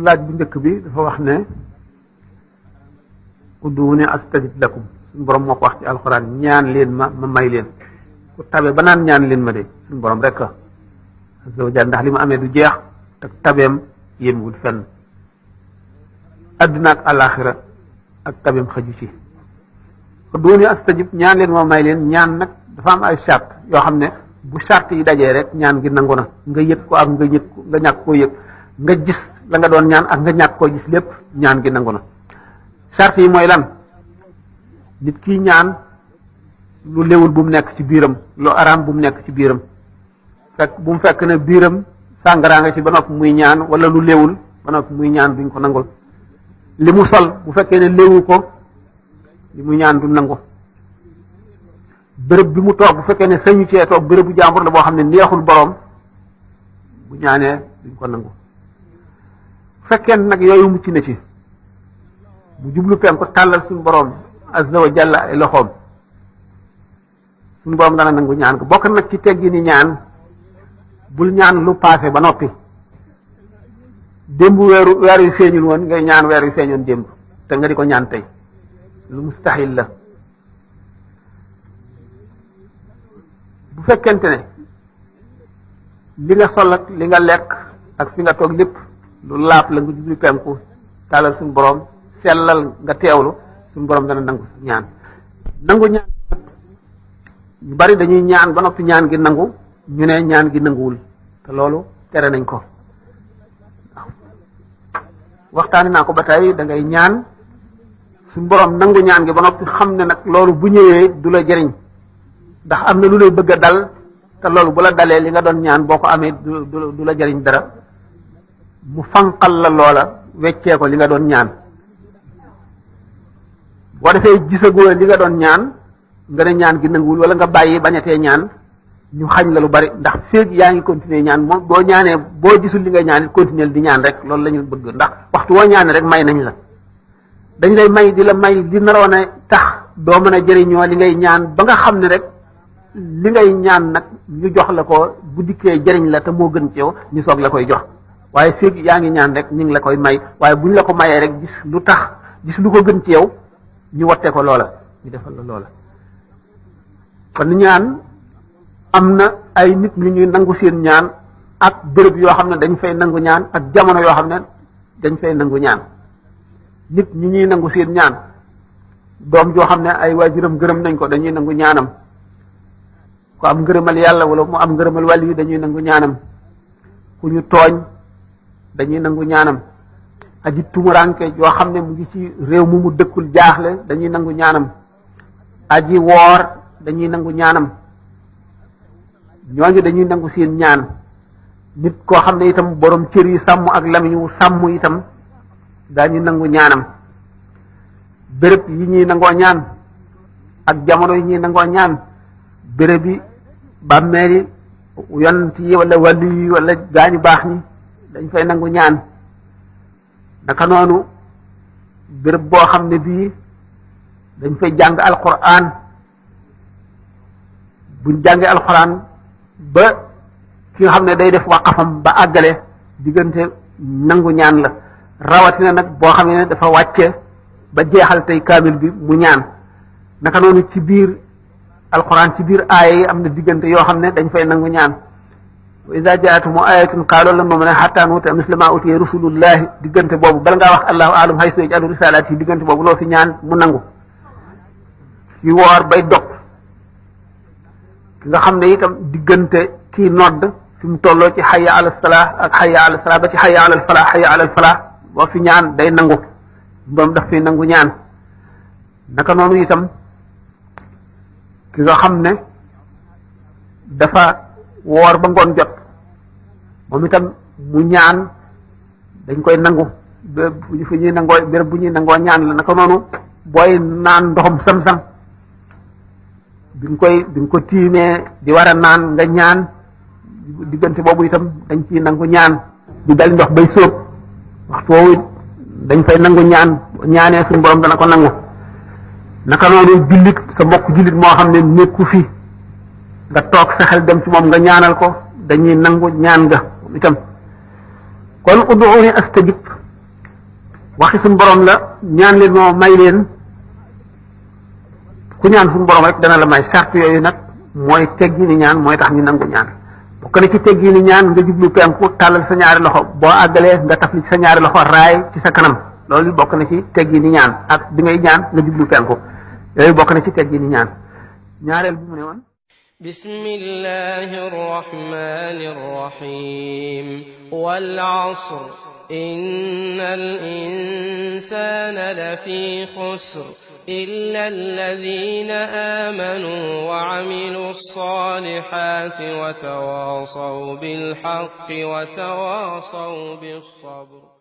laaj bu njëkk bi dafa wax ne ud'uuni astajib lakum suñu borom moo ko wax ci alxuraan ñaan leen ma may leen ku tabe ba naan ñaan leen ma de suñu borom rek la azza wa jalla ndax li ma amee du jeex te tabeem yéemwul fenn adduna ak alaxira ak tabeem xaju ci ud'uuni astajib ñaan leen ma may leen ñaan nag dafa am ay charte yoo xam ne bu charte yi dajee rek ñaan gi nangu na nga yëg ko ak nga yëg ko nga ñàkk koo yëg nga gis la nga doon ñaan ak nga ñàkk koo gis lépp ñaan gi nangu na charte yi mooy lan nit ki ñaan lu léwul bu mu nekk ci biiram lu araam bu mu nekk ci biiram fekk bu mu fekk ne biiram sàngaraa nga ci ba noppi muy ñaan wala lu léwul ba noppi muy ñaan duñ ko nangul li mu sol bu fekkee ne léwu ko li mu ñaan du nangu bërëb bi mu toog bu fekkee ne sañu cee toog bërëb bu jàmbur la boo xam ne neexul boroom bu ñaanee duñ ko nangu fekkee nag yooyu mucc na ci bu jublu penku tàllal suñu boroom azza wa jalla ay loxoom suñu boroom dana nangu ñaan ko bokk nag ci teggi ni ñaan bul ñaan lu paase ba noppi démb weer yu feeñul woon ngay ñaan weer yu feeñoon démb te nga di ko ñaan tey lu mustahil la bu fekkente ne li nga sol ak li nga lekk ak fi nga toog lépp lu laap la nga jublu penku tàllal suñu boroom sellal nga teewlu suñu boroom dana nangu ñaan ñu bari dañuy ñaan ba noppi ñaan gi nangu ñu ne ñaan gi nanguwul te loolu tere nañ ko waaw waxtaani naa ko ba tey da ngay ñaan suñu boroom nangu ñaan gi ba noppi xam ne nag loolu bu ñëwee du la jëriñ ndax am na lu lay bëgg a dal te loolu bu la dalee li nga doon ñaan boo ko amee du la jëriñ dara mu fanqal la loola weccee ko li nga doon ñaan boo defee gisagoo li nga doon ñaan nga ne ñaan gi nanguwul wala nga bàyyi bañatee ñaan ñu xañ la lu bari ndax feeg yaa ngi continuer ñaan moom boo ñaanee boo gisul li nga ñaan it continuer di ñaan rek loolu la ñu bëgg ndax waxtu woo ñaanee rek may nañ la dañ lay may di la may di naroon a tax doo mën a jëriñoo li ngay ñaan ba nga xam ne rek li ngay ñaan nag ñu jox la ko bu dikkee jëriñ la te moo gën ci yow ñu soog la koy jox waaye feeg yaa ngi ñaan rek ñu ngi la koy may waaye buñ la ko mayee rek gis lu tax gis lu ko gën ci yow ñu watte ko loola ñu defal la loola kon ñaan am na ay nit ñu ñuy nangu seen ñaan ak béréb yoo xam ne dañ fay nangu ñaan ak jamono yoo xam ne dañ fay nangu ñaan nit ñi ñuy nangu seen ñaan doom joo xam ne ay waajuram gërëm nañ ko dañuy nangu ñaanam ku am ngërëmal yàlla wala mu am ngërëmal wàll yi dañuy nangu ñaanam ku ñu tooñ dañuy nangu ñaanam aji tumuranke yoo xam ne mu ngi ci réew mu dëkkul jaaxle dañuy nangu ñaanam aji woor dañuy nangu ñaanam ñooñu dañuy nangu seen ñaan nit koo xam ne itam borom cër yi sàmm ak lamiñ wu sàmm itam daañu nangu ñaanam béréb yi ñuy nangoo ñaan ak jamono yi ñuy nangoo ñaan béréb yi bàmmeel yi yonent yi wala wàllu yi wala gaañu baax ñi dañ fay nangu ñaan naka noonu béréb boo xam ne bii dañ fay jàng alquran buñ jàngee alquran ba ki nga xam ne day def waqafam ba àggale diggante nangu ñaan la rawatina nag boo xam ne dafa wàcce ba jeexal tey kaamil bi mu ñaan naka noonu ci biir alquran ci biir aaya yi am na diggante yoo xam ne dañ fay nangu ñaan wa iza jaatum ayatun qaalu lan nu'mina hatta nu'ta misla ma utiya rusulullahi diggante boobu bala ngaa wax allahu a'lam haysu yaj'alu risalati diggante boobu loo fi ñaan mu nangu ci woor bay dog ki nga xam ne itam diggante kii nodd fi mu tolloo ci hayya ala salah ak hayya ala salah ba ci hayya ala falah hayya ala falah boo fi ñaan day nangu moom daf fi nangu ñaan naka noonu itam ki nga xam ne dafa woor ba ngoon jot moom itam mu ñaan dañ koy nangu fu ñuy nangoo béréb bu ñuy nangoo ñaan la naka noonu booy naan ndoxum sam-sam bi nga ko tiimee di war a naan nga ñaan diggante boobu itam dañ ciy nangu ñaan di dal ndox bay sóob waxtu woowu dañ fay nangu ñaan ñaanee suñu borom dana ko nangu naka noonu jullit sa mbokk jullit moo xam ne nekku fi nga toog sa xel dem ci moom nga ñaanal ko dañuy nangu ñaan nga itam kon ud'uuni astajib waxi suñ borom la ñaan leen moo may leen ku ñaan suñ borom rek dana la may sart yooyu nag mooy teggi ni ñaan mooy tax ñu nangu ñaan bokk na ci teggi ni ñaan nga jublu penku tàllal sa ñaari loxo boo àggalee nga tafli sa ñaari loxo raay ci sa kanam loolu bokk na ci teggi ni ñaan ak bi ngay ñaan nga jublu penku yooyu bokk na ci teggi ni ñaan ñaareel bi mu ne woon bismillahi rrahmani rrahim wal asr innal insana lafi khusr illa alladhina amanu wa amilus salihati wa tawasaw bil haqqi wa tawasaw bis sabr